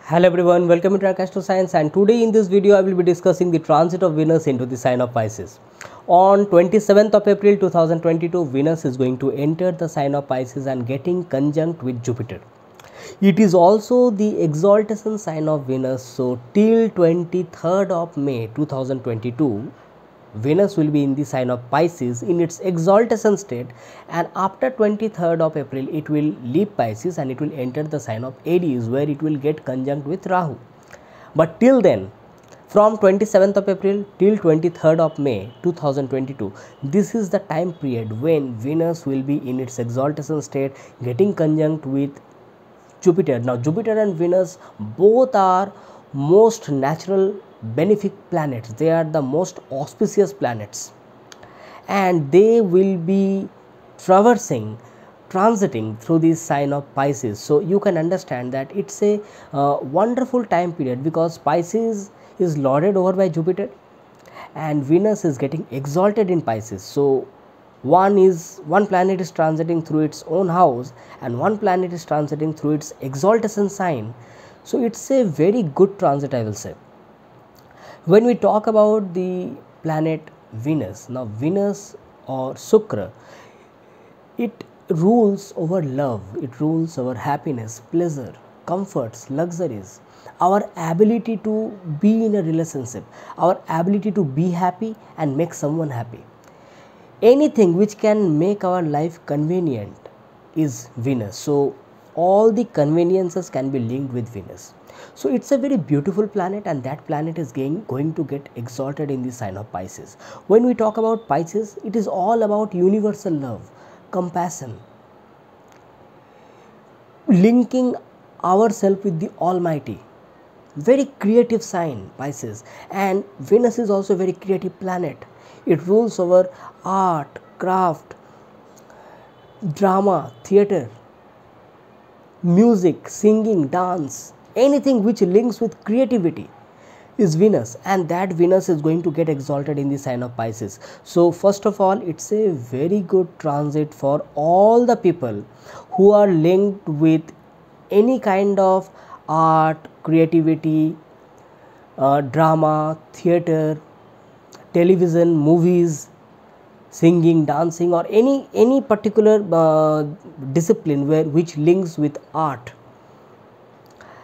Hello everyone, welcome to Arka Science, and today in this video I will be discussing the transit of Venus into the sign of Pisces. On 27th of April 2022, Venus is going to enter the sign of Pisces and getting conjunct with Jupiter. It is also the exaltation sign of Venus, so till 23rd of May 2022, Venus will be in the sign of Pisces in its exaltation state, and after 23rd of April it will leave Pisces and it will enter the sign of Aries, where it will get conjunct with Rahu. But till then, from 27th of April till 23rd of May 2022, this is the time period when Venus will be in its exaltation state getting conjunct with Jupiter. Now Jupiter and Venus both are most natural benefic planets. They are the most auspicious planets, and they will be transiting through this sign of Pisces. So you can understand that it's a wonderful time period, because Pisces is lorded over by Jupiter and Venus is getting exalted in Pisces. So one planet is transiting through its own house and one planet is transiting through its exaltation sign. So it's a very good transit, I will say. When we talk about the planet Venus, now Venus or Shukra, it rules over love, it rules over happiness, pleasure, comforts, luxuries, our ability to be in a relationship, our ability to be happy and make someone happy. Anything which can make our life convenient is Venus. So all the conveniences can be linked with Venus. So it's a very beautiful planet, and that planet is going to get exalted in the sign of Pisces. When we talk about Pisces, it is all about universal love, compassion, linking ourselves with the Almighty. Very creative sign, Pisces, and Venus is also a very creative planet. It rules over art, craft, drama, theatre, music, singing, dance. Anything which links with creativity is Venus, and that Venus is going to get exalted in the sign of Pisces. So first of all, it's a very good transit for all the people who are linked with any kind of art, creativity, drama, theatre, television, movies, singing, dancing, or any particular discipline which links with art.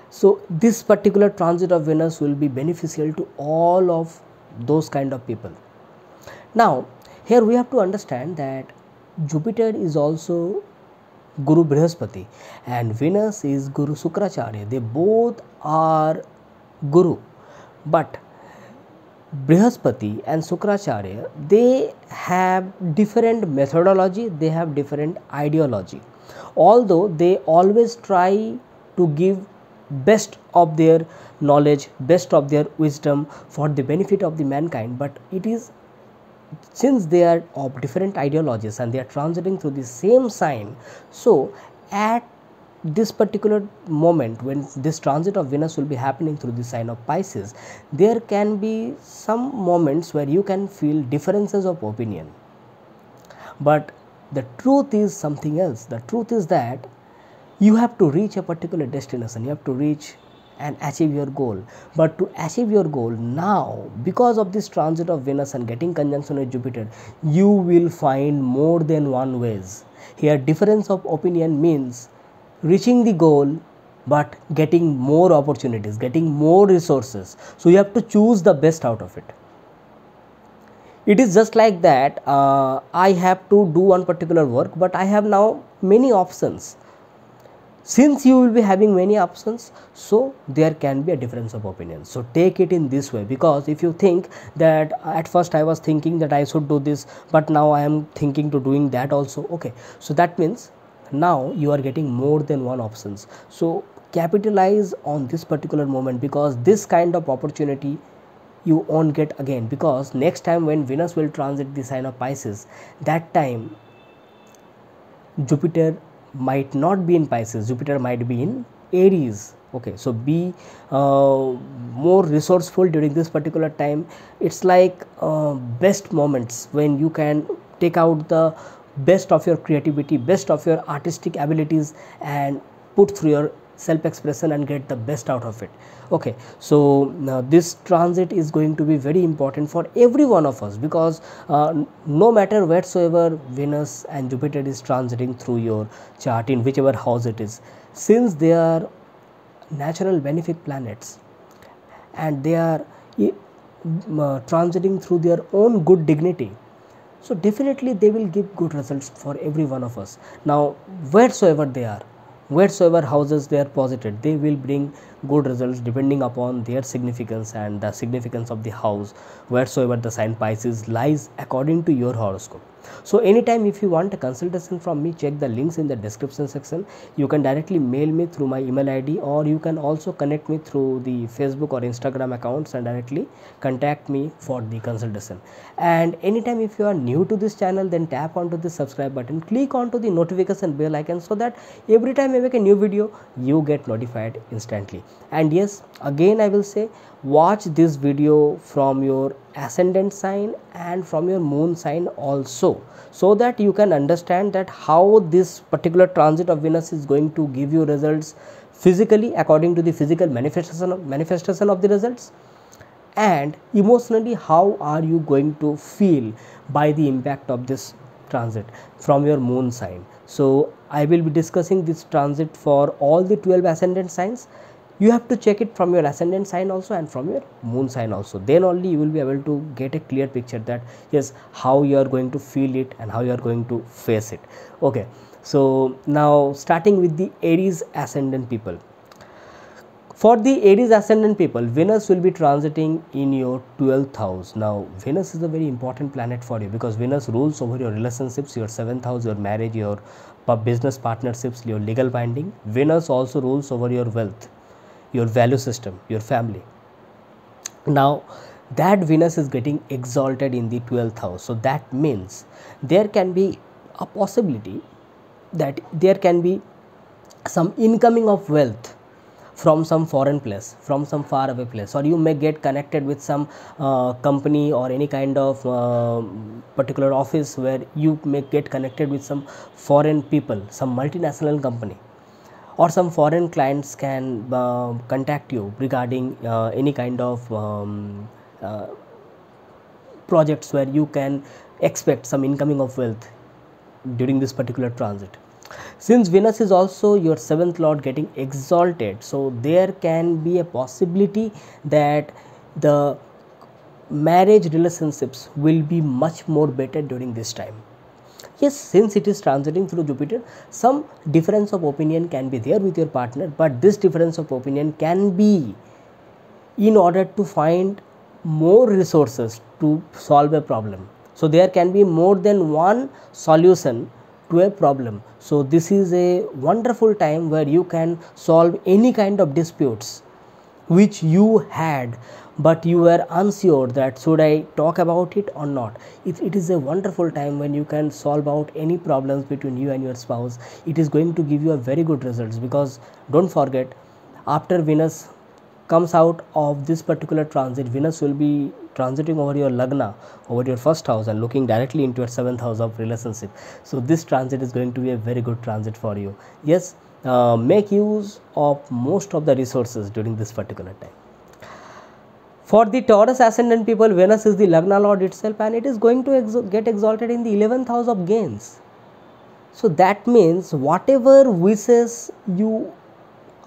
So this particular transit of Venus will be beneficial to all of those kind of people. Now here we have to understand that Jupiter is also Guru Brihaspati and Venus is Guru Sukracharya. They both are Guru, but Brihaspati and Sukracharya, they have different methodology, they have different ideology. Although they always try to give best of their knowledge, best of their wisdom for the benefit of the mankind, but it is, since they are of different ideologies and they are transiting through the same sign, so at this particular moment when this transit of Venus will be happening through the sign of Pisces, there can be some moments where you can feel differences of opinion, but the truth is something else. The truth is that you have to reach a particular destination, you have to reach and achieve your goal. But to achieve your goal now, because of this transit of Venus and getting conjunction with Jupiter, you will find more than one ways. Here difference of opinion means reaching the goal but getting more opportunities, getting more resources. So you have to choose the best out of it. It is just like that, I have to do one particular work, but I have now many options. Since you will be having many options, so there can be a difference of opinion. So take it in this way, because if you think that at first I was thinking that I should do this, but now I am thinking to doing that also, okay, so that means now you are getting more than one options. So capitalize on this particular moment, because this kind of opportunity you won't get again, because next time when Venus will transit the sign of Pisces, that time Jupiter might not be in Pisces, Jupiter might be in Aries. Okay, so be more resourceful during this particular time. It's like best moments when you can take out the best of your creativity, best of your artistic abilities and put through your self expression and get the best out of it. Okay, so now this transit is going to be very important for every one of us, because no matter wheresoever Venus and Jupiter is transiting through your chart, in whichever house it is, since they are natural benefic planets and they are transiting through their own good dignity, so definitely they will give good results for every one of us. Now wheresoever they are, wheresoever houses they are posited, they will bring good results depending upon their significance and the significance of the house wheresoever the sign Pisces lies according to your horoscope. So anytime if you want a consultation from me, check the links in the description section. You can directly mail me through my email ID, or you can also connect me through the Facebook or Instagram accounts and directly contact me for the consultation. And anytime if you are new to this channel, then tap onto the subscribe button, click onto the notification bell icon, so that every time I make a new video you get notified instantly. And yes, again I will say, watch this video from your ascendant sign and from your moon sign also, so that you can understand that how this particular transit of Venus is going to give you results physically according to the physical manifestation of the results, and emotionally how are you going to feel by the impact of this transit from your moon sign. So I will be discussing this transit for all the 12 ascendant signs. You have to check it from your ascendant sign also and from your moon sign also, then only you will be able to get a clear picture that yes, how you are going to feel it and how you are going to face it. Okay, so now starting with the Aries ascendant people. For the Aries ascendant people, Venus will be transiting in your 12th house. Now Venus is a very important planet for you, because Venus rules over your relationships, your 7th house, your marriage, your business partnerships, your legal binding. Venus also rules over your wealth, your value system, your family. Now that Venus is getting exalted in the 12th house, so that means there can be a possibility that there can be some incoming of wealth from some foreign place, from some far away place, or you may get connected with some company or any kind of particular office where you may get connected with some foreign people, some multinational company, or some foreign clients can contact you regarding any kind of projects where you can expect some incoming of wealth during this particular transit. Since Venus is also your 7th lord getting exalted, so there can be a possibility that the marriage relationships will be much more better during this time. Yes, since it is transiting through Jupiter, some difference of opinion can be there with your partner, but this difference of opinion can be in order to find more resources to solve a problem. So there can be more than one solution to a problem. So this is a wonderful time where you can solve any kind of disputes which you had, but you were unsure that should I talk about it or not. It is a wonderful time when you can solve out any problems between you and your spouse. It is going to give you a very good results, because don't forget, after Venus comes out of this particular transit, Venus will be transiting over your lagna, over your first house, and looking directly into your 7th house of relationship. So this transit is going to be a very good transit for you. Yes, make use of most of the resources during this particular time. For the Taurus ascendant people, Venus is the lagna lord itself, and it is going to get exalted in the 11th house of gains. So that means whatever wishes you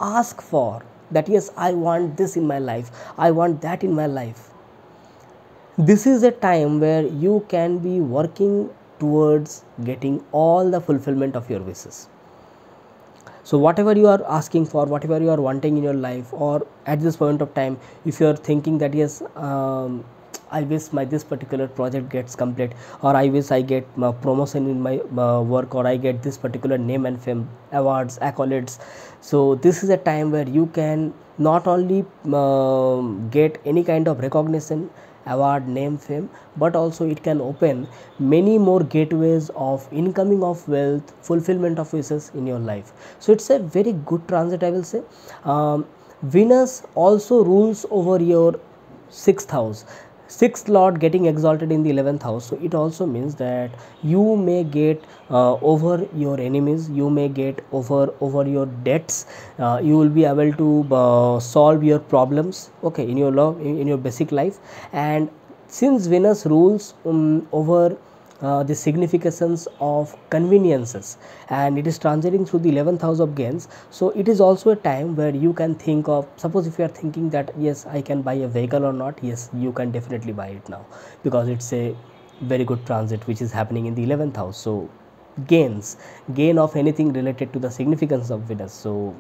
ask for, that yes, I want this in my life, I want that in my life, this is a time where you can be working towards getting all the fulfillment of your wishes. So whatever you are asking for, whatever you are wanting in your life, or at this point of time, if you are thinking that yes, I wish this particular project gets complete, or I wish I get promotion in my work, or I get this particular name and fame, awards, accolades. So this is a time where you can not only get any kind of recognition, award, name, fame, but also it can open many more gateways of incoming of wealth, fulfillment of wishes in your life. So it's a very good transit, I will say. Venus also rules over your 6th house. sixth lord getting exalted in the 11th house, so it also means that you may get over your enemies, you may get over your debts, you will be able to solve your problems, okay, in your love, in your basic life. And since Venus rules over the significance of conveniences, and it is transiting through the 11th house of gains, so it is also a time where you can think of, suppose if you are thinking that yes, I can buy a vehicle or not, yes, you can definitely buy it now, because it's a very good transit which is happening in the 11th house. So gain of anything related to the significance of Venus. So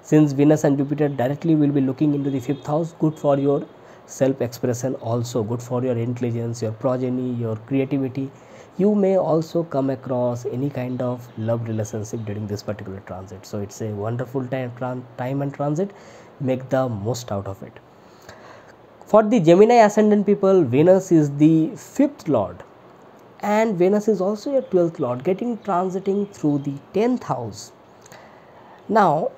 since Venus and Jupiter directly will be looking into the 5th house, good for your self expression, also good for your intelligence, your progeny, your creativity. You may also come across any kind of love relationship during this particular transit. So it's a wonderful time and transit. Make the most out of it. For the Gemini ascendant people, Venus is the 5th lord, and Venus is also a 12th lord getting transiting through the 10th house. Now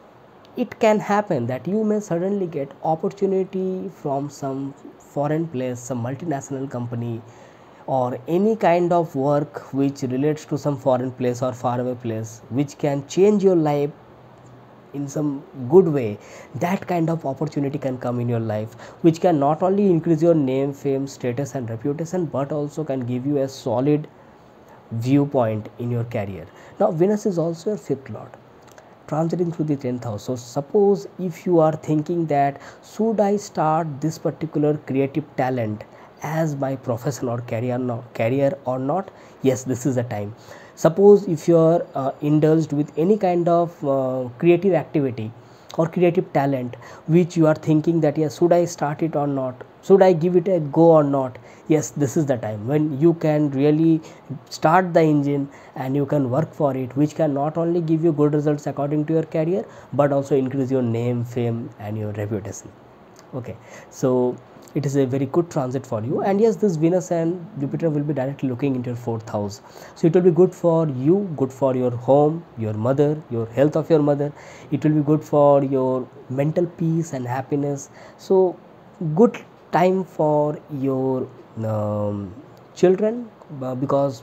it can happen that you may suddenly get opportunity from some foreign place, some multinational company, or any kind of work which relates to some foreign place or faraway place, which can change your life in some good way. That kind of opportunity can come in your life, which can not only increase your name, fame, status and reputation, but also can give you a solid viewpoint in your career. Now Venus is also your 5th lord transiting through the 10th house. So suppose if you are thinking that should I start this particular creative talent as my profession or career or not, yes, this is the time. Suppose if you are indulged with any kind of creative activity or creative talent which you are thinking that yes, should I start it or not, should I give it a go or not, yes, this is the time when you can really start the engine and you can work for it, which can not only give you good results according to your career, but also increase your name, fame and your reputation. Okay, so it is a very good transit for you. And yes, this Venus and Jupiter will be directly looking into your 4th house, so it will be good for you, good for your home, your mother, your health of your mother. It will be good for your mental peace and happiness. So good time for your children, because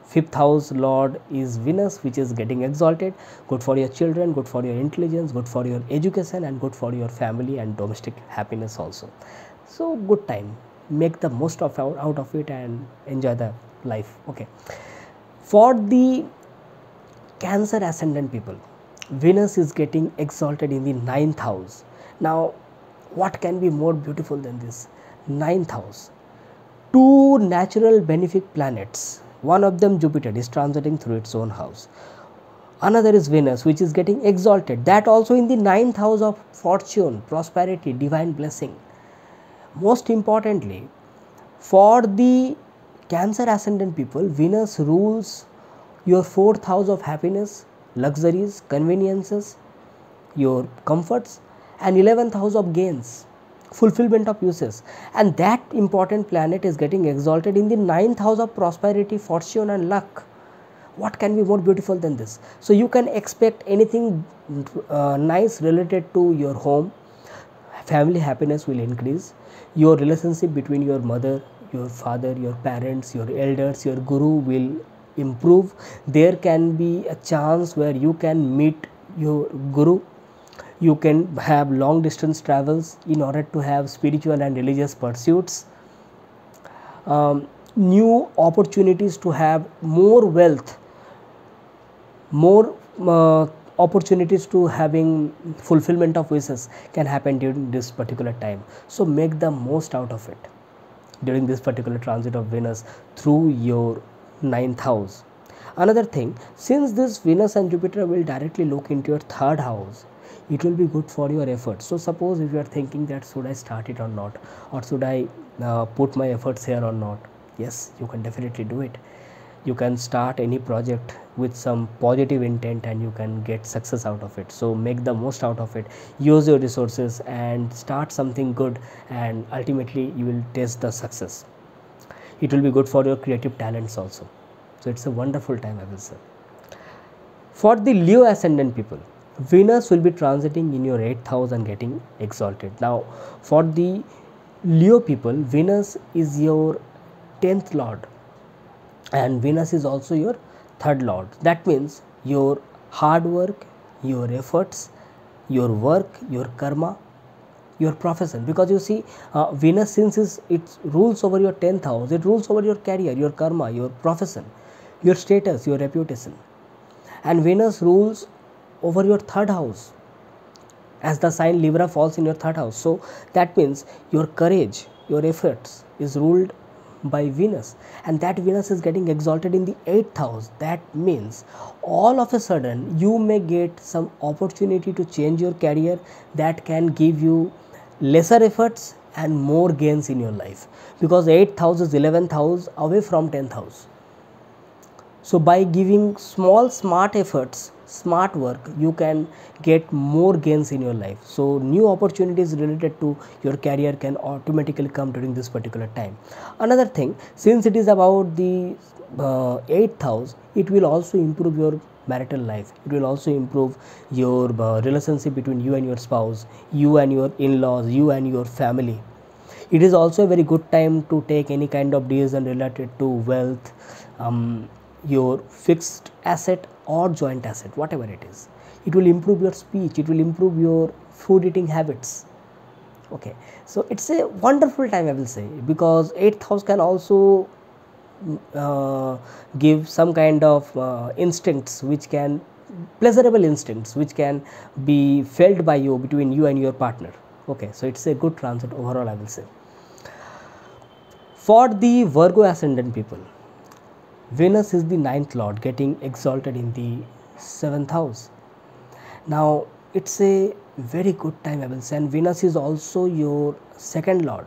5th house lord is Venus, which is getting exalted. Good for your children, good for your intelligence, good for your education and good for your family and domestic happiness also. So good time, make the most of out of it and enjoy the life. Okay, for the Cancer ascendant people, Venus is getting exalted in the 9th house. Now what can be more beautiful than this? 9th house, two natural benefic planets, one of them Jupiter is transiting through its own house, another is Venus which is getting exalted, that also in the 9th house of fortune, prosperity, divine blessing. Most importantly, for the Cancer ascendant people, Venus rules your 4th house of happiness, luxuries, conveniences, your comforts, and 11th house of gains, fulfillment of uses. And that important planet is getting exalted in the 9th house of prosperity, fortune and luck. What can be more beautiful than this? So you can expect anything nice related to your home. Family happiness will increase, your relationship between your mother, your father, your parents, your elders, your guru will improve. There can be a chance where you can meet your guru, you can have long distance travels in order to have spiritual and religious pursuits, new opportunities to have more wealth, more opportunities to having fulfillment of wishes can happen during this particular time. So make the most out of it during this particular transit of Venus through your 9th house. Another thing, since this Venus and Jupiter will directly look into your 3rd house, it will be good for your efforts. So suppose if you are thinking that should I start it or not, or should I put my efforts here or not, yes, you can definitely do it. You can start any project with some positive intent and you can get success out of it. So make the most out of it, use your resources and start something good, and ultimately you will taste the success. It will be good for your creative talents also. So it's a wonderful time, I will say. For the Leo ascendant people, Venus will be transiting in your 8th house and getting exalted. Now for the Leo people, Venus is your 10th lord, and Venus is also your third lord. That means your hard work, your efforts, your work, your karma, your profession. Because you see, Venus, since it rules over your 10th house, it rules over your career, your karma, your profession, your status, your reputation. And Venus rules over your third house, as the sign Libra falls in your third house. So that means your courage, your efforts is ruled by Venus, and that Venus is getting exalted in the 8th house. That means all of a sudden you may get some opportunity to change your career that can give you lesser efforts and more gains in your life, because 8th house is 11th house away from 10th house. So by giving small smart efforts, smart work, you can get more gains in your life. So new opportunities related to your career can automatically come during this particular time. Another thing, since it is about the 8th house, it will also improve your marital life. It will also improve your relationship between you and your spouse, you and your in-laws, you and your family. It is also a very good time to take any kind of decision related to wealth, your fixed asset or joint asset, whatever it is. It will improve your speech, it will improve your food eating habits. Okay, so it's a wonderful time, I will say, because 8th house can also give some kind of instincts which can, pleasurable instincts which can be felt by you, between you and your partner. Okay, so it's a good transit overall, I will say. For the Virgo ascendant people, Venus is the 9th lord getting exalted in the 7th house. Now it's a very good time, I will say, and Venus is also your 2nd lord.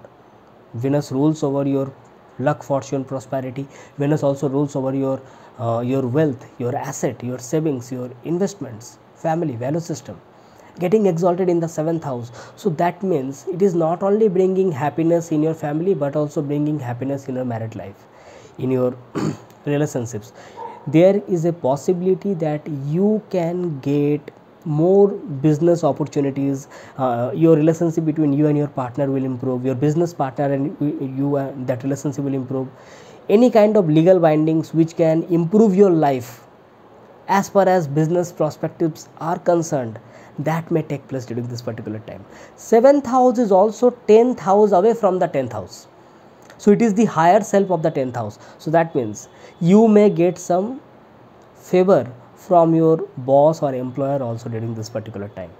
Venus rules over your luck, fortune, prosperity. Venus also rules over your wealth, your asset, your savings, your investments, family, value system, getting exalted in the 7th house. So that means it is not only bringing happiness in your family, but also bringing happiness in your married life, in your relationships. There is a possibility that you can get more business opportunities. Your relationship between you and your partner will improve, your business partner and you that relationship will improve. Any kind of legal bindings which can improve your life as far as business perspectives are concerned, that may take place during this particular time. 7th house is also 10th house away from the 10th house. So it is the higher self of the 10th house. So that means you may get some favor from your boss or employer also during this particular time.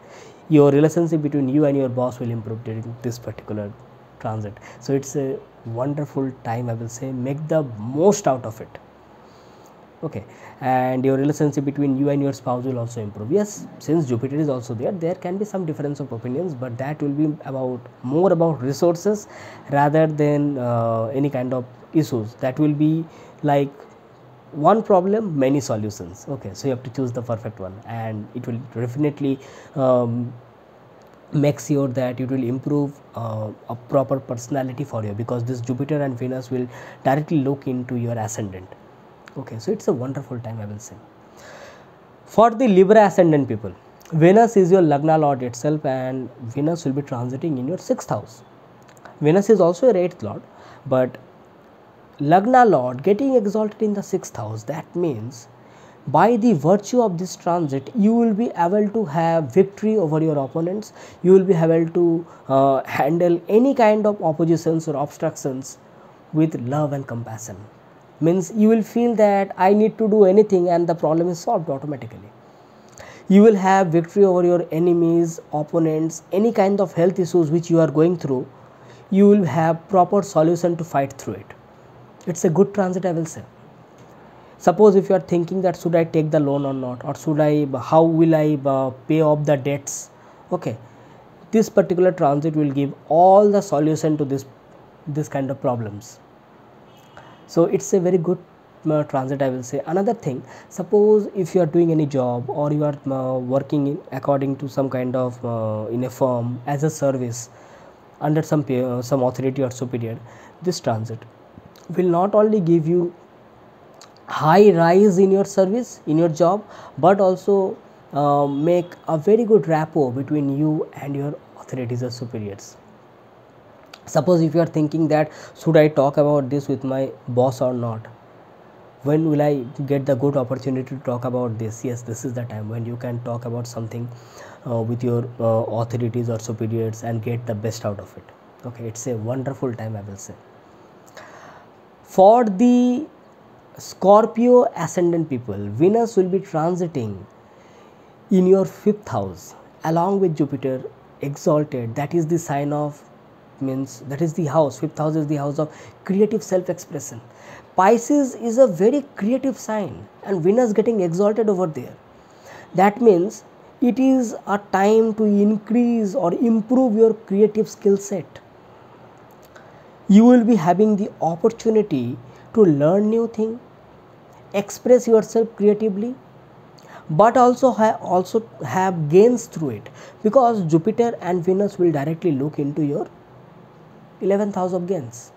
Your relationship between you and your boss will improve during this particular transit. So it's a wonderful time, I will say. Make the most out of it. Okay, and your relationship between you and your spouse will also improve. Yes, since Jupiter is also there can be some difference of opinions, but that will be more about resources rather than any kind of issues. That will be like one problem, many solutions. Okay, so you have to choose the perfect one, and it will definitely make sure that it will improve a proper personality for you, because this Jupiter and Venus will directly look into your ascendant. Okay, so it's a wonderful time, I will say. For the Libra ascendant people, Venus is your Lagna lord itself, and Venus will be transiting in your 6th house. Venus is also your 8th lord, but Lagna lord getting exalted in the 6th house. That means by the virtue of this transit, you will be able to have victory over your opponents. You will be able to handle any kind of oppositions or obstructions with love and compassion. Means you will feel that I need to do anything and the problem is solved automatically. You will have victory over your enemies, opponents, any kind of health issues which you are going through. You will have proper solution to fight through it. It's a good transit, I will say. Suppose if you are thinking that should I take the loan or not, or should I, how will I pay off the debts? Okay, this particular transit will give all the solution to this kind of problems. So it's a very good transit, I will say. Another thing, suppose if you are doing any job, or you are working according to some kind of in a firm as a service under some authority or superior, this transit will not only give you high rise in your service, in your job, but also make a very good rapport between you and your authorities or superiors. Suppose if you are thinking that should I talk about this with my boss or not, when will I get the good opportunity to talk about this? Yes, this is the time when you can talk about something with your authorities or superiors and get the best out of it. Okay, it's a wonderful time, I will say. For the Scorpio ascendant people, Venus will be transiting in your 5th house along with Jupiter exalted. That is the sign of, means that is the house, 5th house is the house of creative self expression. Pisces is a very creative sign and Venus getting exalted over there. That means it is a time to increase or improve your creative skill set. You will be having the opportunity to learn new things, express yourself creatively, but also have gains through it, because Jupiter and Venus will directly look into your 11th house of gains.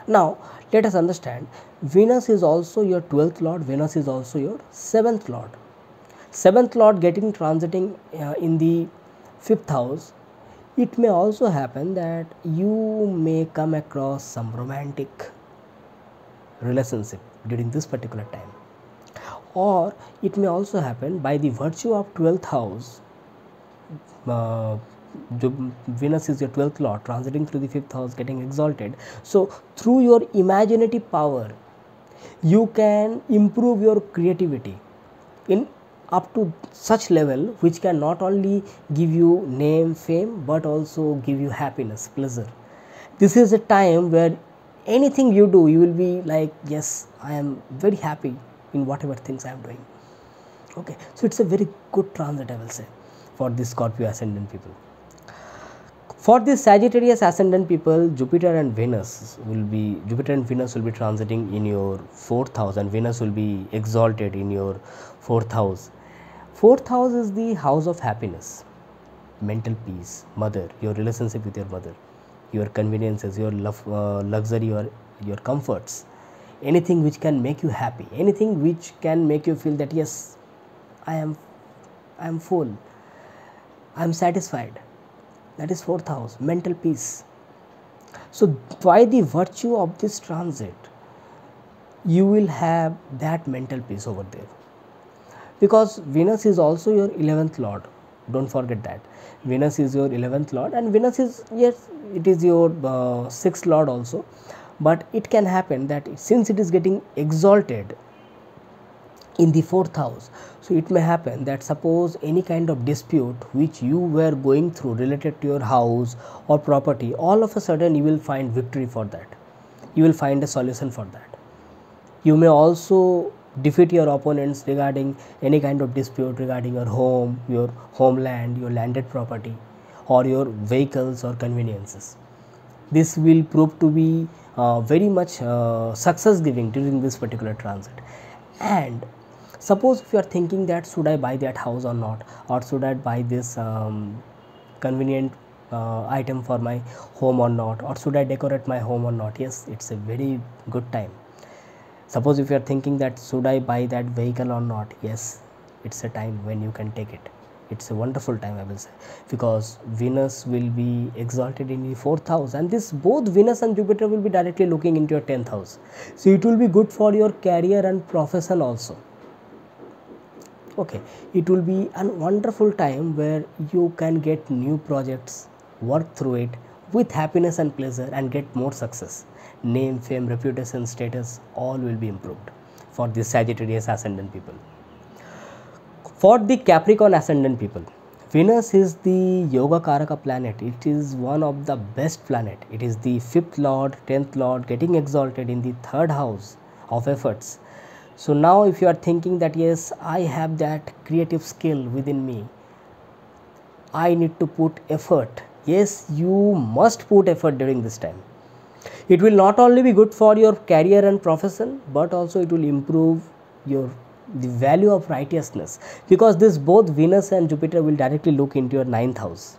Now let us understand, Venus is also your 12th lord, Venus is also your 7th lord. 7th lord getting transiting in the 5th house, it may also happen that you may come across some romantic relationship during this particular time, or it may also happen by the virtue of 12th house. Venus is your 12th lord transiting through the 5th house getting exalted. So through your imaginative power you can improve your creativity in up to such level which can not only give you name, fame, but also give you happiness, pleasure. This is a time where anything you do, you will be like, yes, I am very happy in whatever things I am doing. Okay, so it's a very good transit, I will say, for the Scorpio ascendant people. For the Sagittarius ascendant people, Jupiter and Venus will be transiting in your 4th house, and Venus will be exalted in your 4th house. 4th house is the house of happiness, mental peace, mother, your relationship with your mother, your conveniences, your love, luxury, your comforts, anything which can make you happy, anything which can make you feel that yes, I am full, I am satisfied. That is 4th house, mental peace. So by the virtue of this transit, you will have that mental peace over there, because Venus is also your 11th lord. Don't forget that Venus is your 11th lord, and Venus is, yes, it is your 6th lord also. But it can happen that since it is getting exalted in the 4th house, so it may happen that suppose any kind of dispute which you were going through related to your house or property, all of a sudden you will find victory for that, you will find a solution for that. You may also defeat your opponents regarding any kind of dispute regarding your home, your homeland, your landed property, or your vehicles or conveniences. This will prove to be very much success giving during this particular transit. And suppose if you are thinking that should I buy that house or not, or should I buy this convenient item for my home or not, or should I decorate my home or not, yes, it's a very good time. Suppose if you are thinking that should I buy that vehicle or not, yes, it's a time when you can take it. It's a wonderful time, I will say, because Venus will be exalted in the 4th house, and this both Venus and Jupiter will be directly looking into your 10th house. So it will be good for your career and profession also. Okay, it will be a wonderful time where you can get new projects, work through it with happiness and pleasure, and get more success. Name, fame, reputation, status, all will be improved for the Sagittarius ascendant people. For the Capricorn ascendant people, Venus is the Yoga Karaka planet. It is one of the best planet. It is the 5th lord, 10th lord getting exalted in the 3rd house of efforts. So now if you are thinking that yes, I have that creative skill within me, I need to put effort. Yes, you must put effort during this time. It will not only be good for your career and profession, but also it will improve the value of righteousness, because this both Venus and Jupiter will directly look into your 9th house.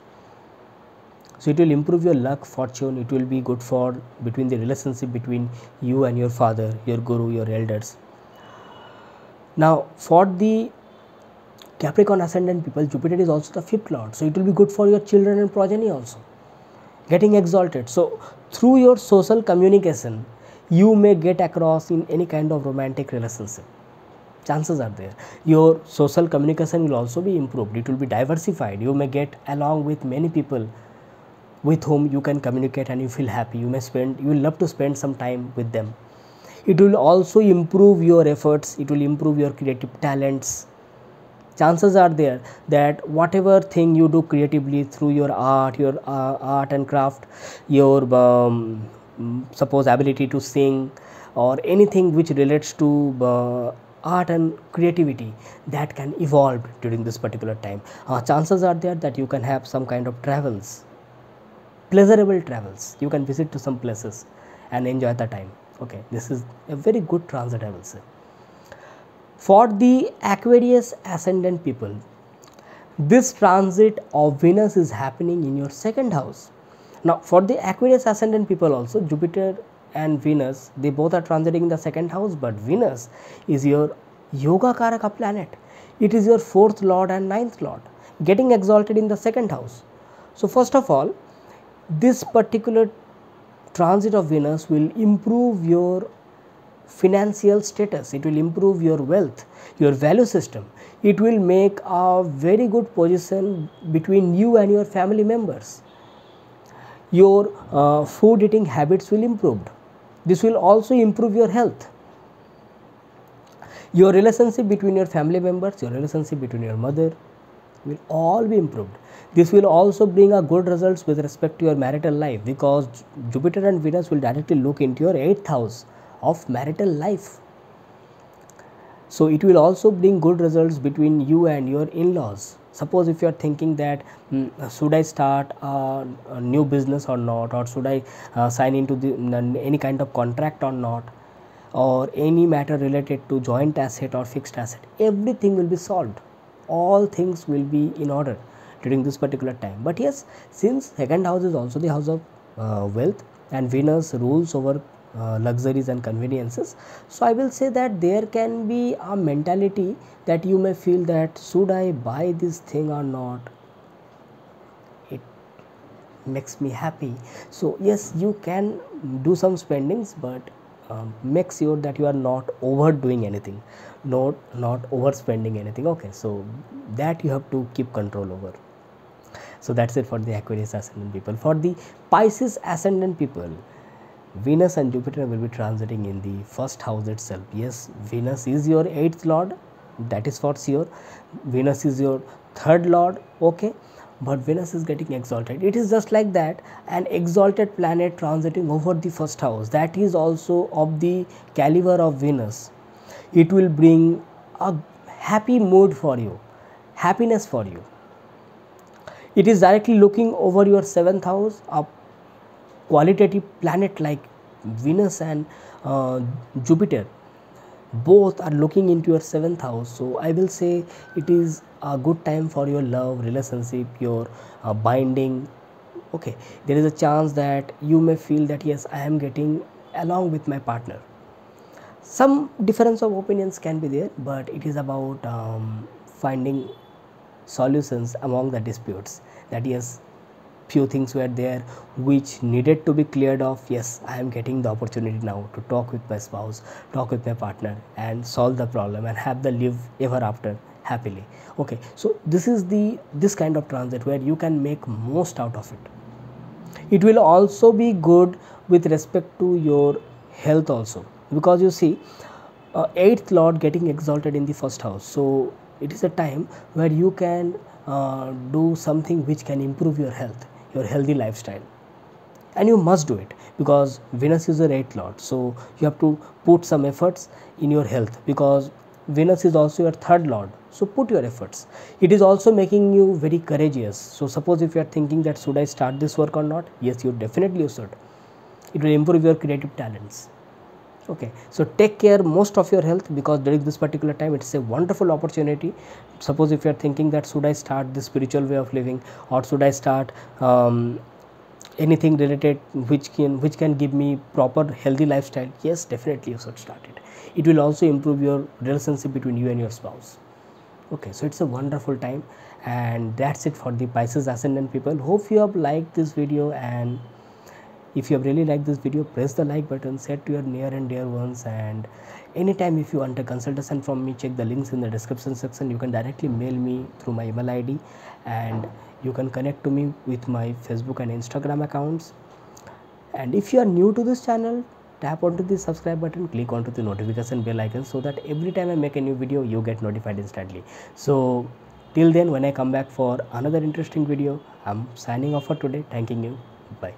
So it will improve your luck, fortune. It will be good for between the relationship between you and your father, your guru, your elders. Now for the Capricorn ascendant people, Jupiter is also the 5th lord, so it will be good for your children and progeny also. getting exalted. So through your social communication, you may get across in any kind of romantic relationship. Chances are there. Your social communication will also be improved. It will be diversified. You may get along with many people with whom you can communicate and you feel happy. You will love to spend some time with them. It will also improve your efforts. It will improve your creative talents. Chances are there that whatever thing you do creatively through your art and craft, your suppose ability to sing or anything which relates to art and creativity, that can evolve during this particular time. Chances are there that you can have some kind of travels, pleasurable travels. You can visit to some places and enjoy the time. Okay, this is a very good transit, I will say. For the Aquarius ascendant people, this transit of Venus is happening in your second house. Now for the Aquarius ascendant people also, Jupiter and Venus, they both are transiting in the second house, but Venus is your yoga karaka planet. It is your 4th lord and 9th lord, getting exalted in the second house. So first of all, this particular transit of Venus will improve your financial status. It will improve your wealth, your value system. It will make a very good position between you and your family members. Your food eating habits will improve. This will also improve your health. Your relationship between your family members, your relationship between your mother will all be improved. This will also bring a good results with respect to your marital life, because Jupiter and Venus will directly look into your 8th house of marital life. So it will also bring good results between you and your in-laws. Suppose if you are thinking that should I start a new business or not, or should I sign into any kind of contract or not, or any matter related to joint asset or fixed asset, everything will be solved. All things will be in order during this particular time. But yes, since second house is also the house of wealth, and Venus rules over luxuries and conveniences, so I will say that there can be a mentality that you may feel that should I buy this thing or not, it makes me happy. So yes, you can do some spendings, but make sure that you are not overdoing anything, not overspending anything. Okay, so that you have to keep control over. So that's it for the Aquarius ascendant people. For the Pisces ascendant people, Venus and Jupiter will be transiting in the first house itself. Yes, Venus is your 8th lord, that is for sure. Venus is your 3rd lord, okay, but Venus is getting exalted. It is just like that, an exalted planet transiting over the first house, that is also of the caliber of Venus. It will bring a happy mood for you, happiness for you. It is directly looking over your 7th house. A qualitative planet like Venus and Jupiter both are looking into your 7th house. So I will say it is a good time for your love relationship, your binding. Okay, there is a chance that you may feel that yes, I am getting along with my partner. Some difference of opinions can be there, but it is about finding solutions among the disputes. That yes, few things were there which needed to be cleared off. Yes, I am getting the opportunity now to talk with my spouse, talk with my partner, and solve the problem and have the live ever after happily. Okay, so this is this kind of transit where you can make most out of it. It will also be good with respect to your health also, because you see 8th lord getting exalted in the first house. So it is a time where you can do something which can improve your health, your healthy lifestyle, and you must do it because Venus is your 8th lord. So you have to put some efforts in your health, because Venus is also your 3rd lord. So put your efforts. It is also making you very courageous. So suppose if you are thinking that should I start this work or not, yes, you definitely should. It will improve your creative talents. Okay, so take care most of your health, because during this particular time it is a wonderful opportunity. Suppose if you are thinking that should I start this spiritual way of living, or should I start anything related which can give me proper healthy lifestyle, yes, definitely you should start it. It will also improve your relationship between you and your spouse. Okay, so it's a wonderful time, And that's it for the Pisces ascendant people. Hope you have liked this video, and if you have really liked this video, press the like button, share to your near and dear ones, and anytime if you want a consultation from me, check the links in the description section. You can directly mail me through my email ID, and you can connect to me with my Facebook and Instagram accounts. And if you are new to this channel, tap onto the subscribe button, click onto the notification bell icon, so that every time I make a new video you get notified instantly. So till then, when I come back for another interesting video, I'm signing off for today. Thanking you. Bye.